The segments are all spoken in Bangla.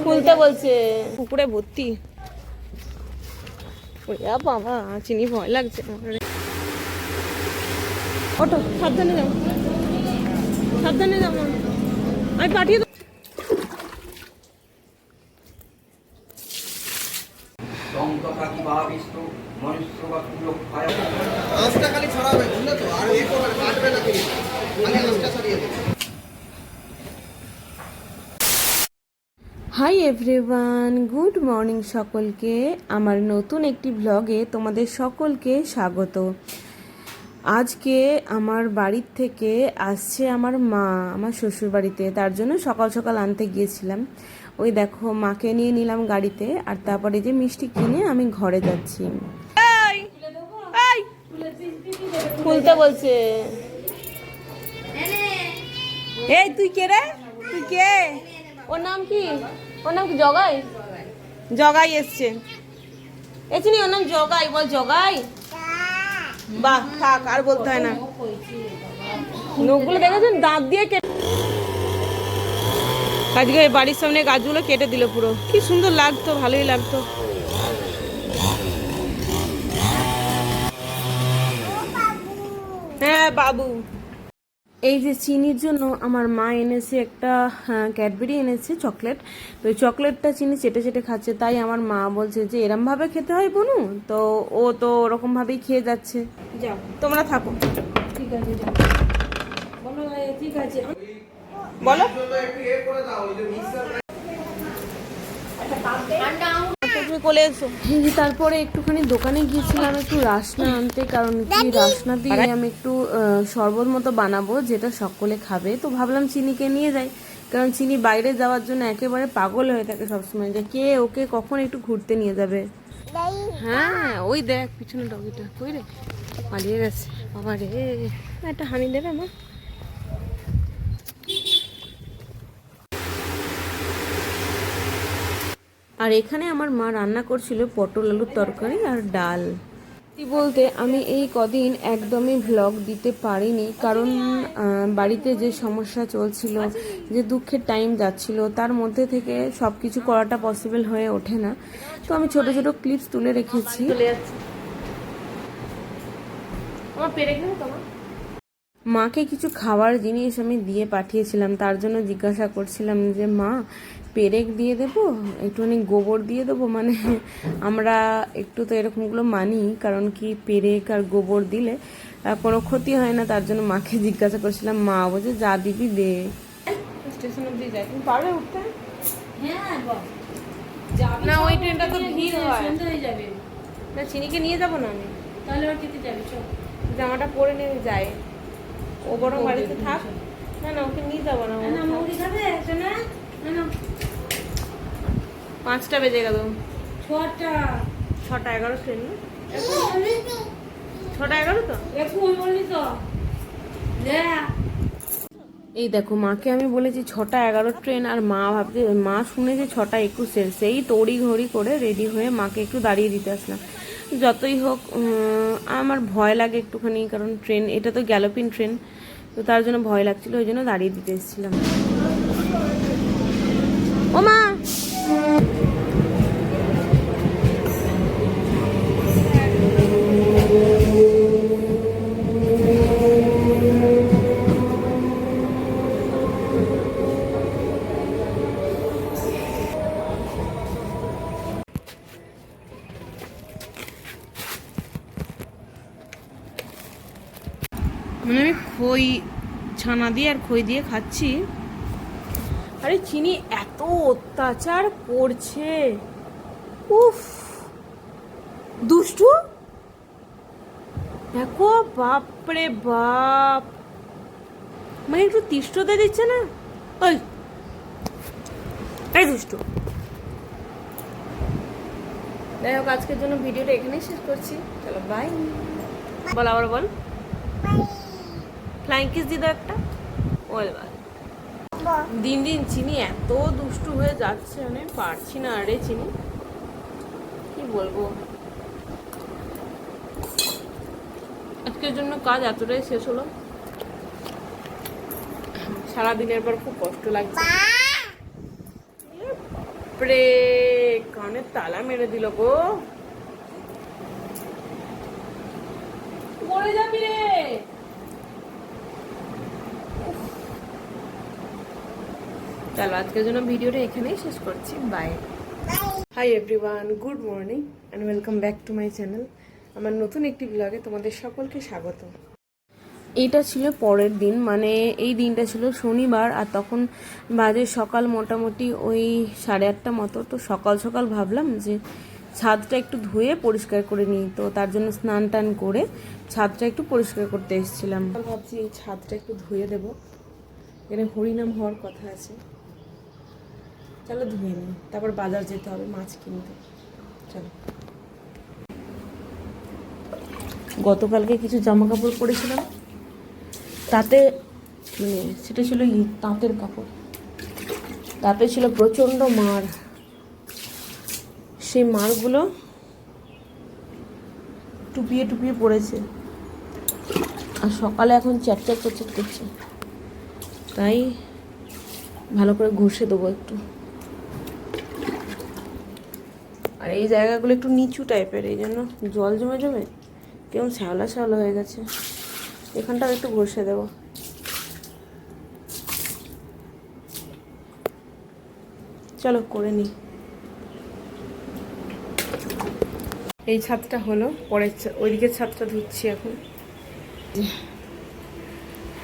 খুলতে বলছে পুকুরে ভর্তি। বাবা চিনি ভয় লাগছে। ওটো সাবধানে যাও, সাবধানে যাও, আমি পাঠিয়ে দেবো। হাই এভরিওয়ান, গুড মর্নিং সকলকে। আমার নতুন একটি ব্লগে তোমাদের সকলকে স্বাগত। আজকে আমার বাড়ির থেকে আসছে আমার মা আমার শ্বশুর বাড়িতে, তার জন্য সকাল সকাল আনতে গিয়েছিলাম। ওই দেখো মাকে নিয়ে নিলাম গাড়িতে, আর তারপরে যে মিষ্টি কিনে আমি ঘরে যাচ্ছি। খুলতে বলছে। এই তুই কে রে? তুই কে? ওর নাম কি? ওর নাম কি? জগাই। জগাই এসছে। এসিনি, ওর নাম জগাই। বল জগাই। বাহ, থাক, আর বলতে হয় না। নখগুলো দেখেছেন দাঁত দিয়ে কেটে। আজকে বাড়ির সামনে গাছগুলো কেটে দিল পুরো। কি সুন্দর লাগতো, ভালোই লাগতো। হ্যাঁ বাবু। এই যে চিনির জন্য আমার মা এনেছে একটা ক্যাডবেরি এনেছে চকলেট। তো ওই চকলেটটা চিনি চেটে চেটে খাচ্ছে, তাই আমার মা বলছে যে এরমভাবে খেতে হয় বনু। তো ও তো ওরকমভাবেই খেয়ে যাচ্ছে। যাও তোমরা থাকো। ঠিক আছে যাও, বলো। ঠিক আছে বলো। তারপরে একটুখানি দোকানে গিয়েছিলাম একটু রাসনা আনতে, কারণ কি রাসনা দিয়ে আমি একটু শরবত মতো বানাবো, যেটা সকলে খাবে। তো ভাবলাম চিনিকে নিয়ে যাই, কারণ চিনি বাইরে যাওয়ার জন্য একেবারে পাগল হয়ে থাকে সবসময়, যে কে ওকে কখন একটু ঘুরতে নিয়ে যাবে। হ্যাঁ ওই দেখ পিছনে ডগিটা কই রে, পালিয়ে গেছে। বাবা রে, একটা হানি দেবে আমার। আর এখানে আমার মা রান্না করছিল পটল আলুর তরকারি আর ডাল। বলতে আমি এই কদিন একদমই ভ্লগ দিতে পারিনি, কারণ বাড়িতে যে সমস্যা চলছিল, যে দুঃখের টাইম যাচ্ছিল, তার মধ্যে থেকে সব কিছু করাটা পসিবল হয়ে ওঠে না। তো আমি ছোট ছোট ক্লিপস তুলে রেখেছি। মাকে কিছু খাবার জিনিস আমি দিয়ে পাঠিয়েছিলাম, তার জন্য জিজ্ঞাসা করছিলাম যে মা পেরেক দিয়ে দেবো, একটুখানি গোবর দিয়ে দেবো। মানে আমরা একটু তো এরকমগুলো মানি, কারণ কি পেরেক আর গোবর দিলে কোনো ক্ষতি হয় না, তার জন্য মাকে জিজ্ঞাসা করছিলাম। মা বলছে যা দিবি দে। স্টেশন অব্দি যাই, তুমি পারবে উঠতে? না ওই ট্রেনটা তো ভিড় হয়, না চিনিকে নিয়ে যাবো না আমি। তাহলে জামাটা পরে নিয়ে যাই, ও বরং বাড়িতে থাক। না না ওকে নিয়ে যাবো না, 5টা বেজে গেল। 6টা 11 ট্রেন না, 6টা 11 তো। এই দেখো মাকে আমি বলেছি 6টা 11 ট্রেন, আর মা ভাবছে, মা শুনেছে 6টা 21, সেই তড়ি ঘড়ি করে রেডি হয়ে মাকে একটু দাঁড়িয়ে দিতে আসলাম। যতই হোক আমার ভয় লাগে একটুখানি, কারণ ট্রেন এটা তো গ্যালোপিং ট্রেন, তো তার জন্য ভয় লাগছিল, ওই জন্য দাঁড়িয়ে দিতে এসেছিলাম। ও মা, মানে আমি খই ছানা দিয়ে আর খই দিয়ে খাচ্ছি। আরে চিনি এত অত্যাচার করছে, উফ দুষ্টু দেখো, বাপরে বাপ। মানে একটু তিষ্ঠতে দিচ্ছে না। ওই এই দুষ্টু। যাই হোক আজকের জন্য ভিডিওটা এখানেই শেষ করছি, চলো বাই। বল আবার বল, ফ্লাইং কিস দিয়ে দাও একটা। ওই দিন দিন চিনি এত দুষ্টু হয়ে যাচ্ছে, মানে পারছি না। আরে চিনি কি বলবো, আজকের জন্য কাজ এতটাই শেষ হলো। সারাদিনের পর খুব কষ্ট লাগছে। বাপরে, কানে তালা মেরে দিল গো। পড়ে যাবি রে। চলো আজকের জন্য ভিডিওটা এখানেই শেষ করছি। Bye. Hi everyone, good morning and welcome back to my channel. আমার নতুন একটি ব্লগে তোমাদের সকলকে স্বাগত। এইটা ছিল পরের দিন, মানে এই দিনটা ছিল শনিবার, আর তখন বাজে সকাল মোটামুটি ওই 8:30 মতো। তো সকাল সকাল ভাবলাম যে ছাদটা একটু ধুয়ে পরিষ্কার করে নিই, তো তার জন্য স্নান টান করে ছাদটা একটু পরিষ্কার করতে এসেছিলাম। ভাবছি এই ছাদটা একটু ধুয়ে দেবো, এখানে হরিনাম হওয়ার কথা আছে। চলো ধুয়ে নিই, তারপর বাজার যেতে হবে মাছ কিনতে। চলো। গতকালকে কিছু জামা কাপড় পরেছিলাম, তাতে মানে সেটা ছিল তাঁতের কাপড়, তাতে ছিল প্রচণ্ড মার। সেই মারগুলো টুপিয়ে টুপিয়ে পড়েছে, আর সকালে এখন চ্যাটচ্যাট চ্যাটচ্যাট করছে, তাই ভালো করে ঘষে দেবো একটু। আর এই জায়গাগুলো একটু নিচু টাইপের, এই জন্য জল জমে জমে কেমন শ্যাওলা শ্যাওলা হয়ে গেছে। এখানটাও একটু ঘষে দেবো। চলো করে নিই। এই ছাদটা হলো, পরের ওইদিকের ছাদটা ধুচ্ছি এখন।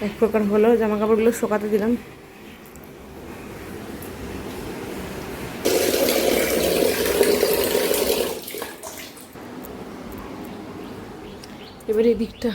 এক প্রকার হলো, জামা কাপড়গুলো শুকাতে দিলাম। এবার এই দিকটা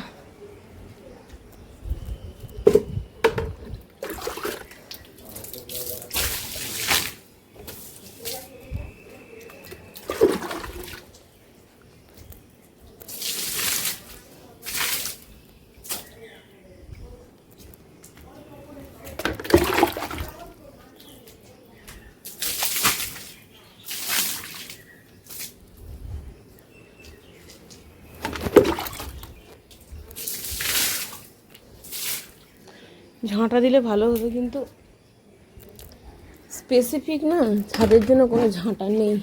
ঝাঁটা দিলে ভালো হবে, কিন্তু স্পেসিফিক না ছাদের জন্য কোনো ঝাঁটা নেই,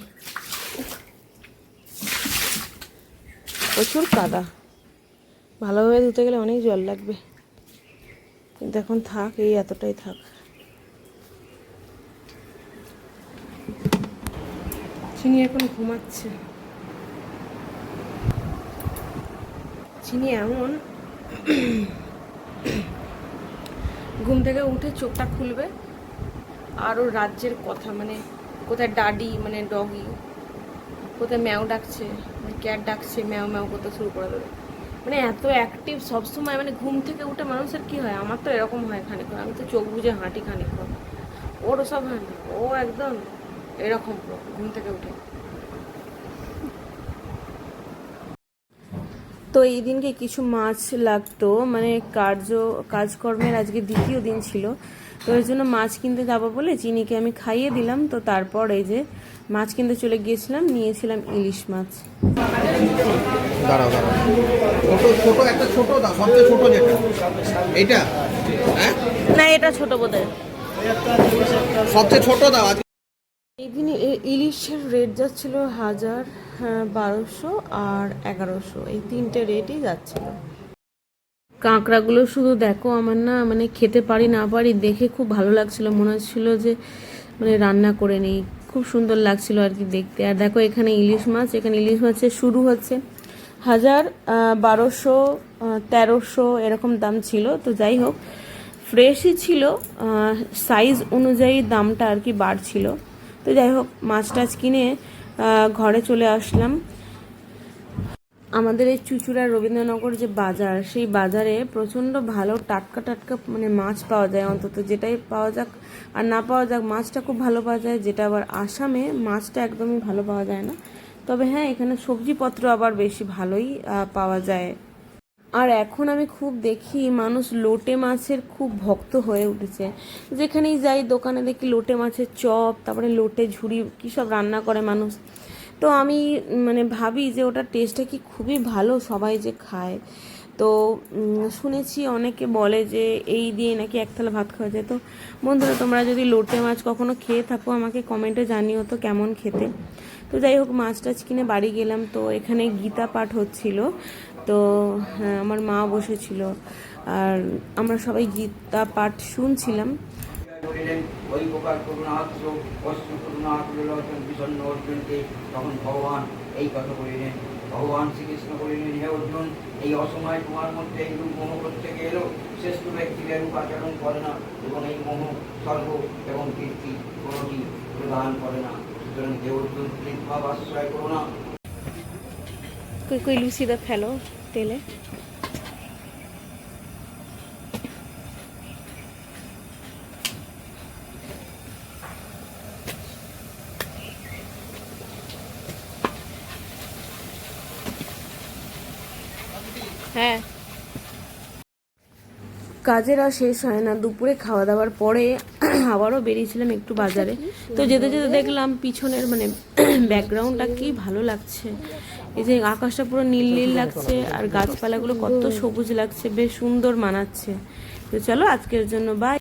প্রচুর কাদা। ভালোভাবে ধুতে গেলে অনেক জল লাগবে, কিন্তু এখন থাক, এই এতটাই থাক। চিনি এখন ঘুমাচ্ছে। চিনি এমন ঘুম থেকে উঠে চোখটা খুলবে আর ওর রাজ্যের কথা, মানে কোথায় ডাডি মানে ডগি, কোথায় ম্যাও ডাকছে, মানে ক্যাট ডাকছে, ম্যাও ম্যাও করতে শুরু করে দেবে। মানে এত অ্যাক্টিভ সবসময়, মানে ঘুম থেকে উঠে মানুষের কি হয়, আমার তো এরকম হয় খানিকক্ষণ, আমি তো চোখ বুজে হাঁটি খানিকক্ষণ, ওর ওসব হয় না, ও একদম এরকম ঘুম থেকে উঠে। তো এই দিনকে কিছু মাছ লাগতো, মানে কাজকর্মের আজকে দ্বিতীয় দিন ছিল, তো এর জন্য মাছ কিনতে যাবো বলে চিনিকে আমি খাইয়ে দিলাম। তো তারপর এই যে মাছ কিনতে চলে গিয়েছিলাম, নিয়েছিলাম ইলিশ মাছ। না এটা ছোট বোধহয়, সবচেয়ে ছোট দাও। এই দিন ইলিশের রেট যাচ্ছিল 1000, 1200 আর 1100, এই তিনটে রেটই যাচ্ছিল। কাঁকড়াগুলো শুধু দেখো, আমার না মানে খেতে পারি না পারি দেখে খুব ভালো লাগছিল, মনে হচ্ছিল যে মানে রান্না করে নিই, খুব সুন্দর লাগছিল আর কি দেখতে। আর দেখো এখানে ইলিশ মাছ, এখানে ইলিশ মাছের শুরু হচ্ছে 1000, 1200, 1300 এরকম দাম ছিল। তো যাই হোক, ফ্রেশই ছিল, সাইজ অনুযায়ী দামটা আর কি বাড়ছিল। তো যাই হোক, মাছ টাছ কিনে ঘরে চলে আসলাম। আমাদের এই চুঁচুড়ার রবীন্দ্রনগর যে বাজার, সেই বাজারে প্রচণ্ড ভালো টাটকা টাটকা মানে মাছ পাওয়া যায়, অন্তত যেটাই পাওয়া যাক আর না পাওয়া যাক মাছটা খুব ভালো পাওয়া যায়, যেটা আবার আসামে মাছটা একদমই ভালো পাওয়া যায় না। তবে হ্যাঁ, এখানে সবজিপত্র আবার বেশি ভালোই পাওয়া যায়। আর এখন আমি খুব দেখি মানুষ লোটে মাছের খুব ভক্ত হয়ে উঠেছে, যেখানেই যাই দোকানে দেখি লোটে মাছের চপ, তারপরে লোটে ঝুড়ি কী সব রান্না করে মানুষ। তো আমি মানে ভাবি যে ওটার টেস্টটা কি খুবই ভালো, সবাই যে খায়। তো শুনেছি অনেকে বলে যে এই দিয়ে নাকি এক থালা ভাত খাওয়া যায়। তো বন্ধুরা, তোমরা যদি লোটে মাছ কখনো খেয়ে থাকো আমাকে কমেন্টে জানিও তো কেমন খেতে। তো যাই হোক, মাছ টাছ কিনে বাড়ি গেলাম। তো এখানে গীতা পাঠ হচ্ছিল। তো হ্যাঁ, আমার মা বসেছিল আর আমরা সবাই গীতা পাঠ শুনছিলাম। ওই প্রকার করুণাত্র অশ্র করুণাকুলোচন বিষণ্ণ অর্জুনকে তখন ভগবান এই কথা বলিলেন। ভগবান শ্রীকৃষ্ণ বলিলেন, হে অর্জুন, এই অসময় তোমার মধ্যে এই রূপ মোহ প্রত্যেকে এলো। শ্রেষ্ঠ ব্যক্তিরা রূপ আচরণ করে না এবং এই মোহ স্বর্গ এবং কীর্তি কোনোটি প্রদান করে না। সুতরাং হে অর্জুন, কৃপা আশ্রয় করো না। কই লুচিটা ফেলো তেলে। হ্যাঁ, কাজের আর শেষ হয় না। দুপুরে খাওয়া দাওয়ার পরে আবারও বেরিয়েছিলাম একটু বাজারে। তো যেতে যেতে দেখলাম পিছনের মানে ব্যাকগ্রাউন্ডটা কি ভালো লাগছে। এই যে আকাশটা পুরো নীল নীল লাগছে আর গাছপালাগুলো কত সবুজ লাগছে, বেশ সুন্দর মানাচ্ছে। তো চলো আজকের জন্য বাই।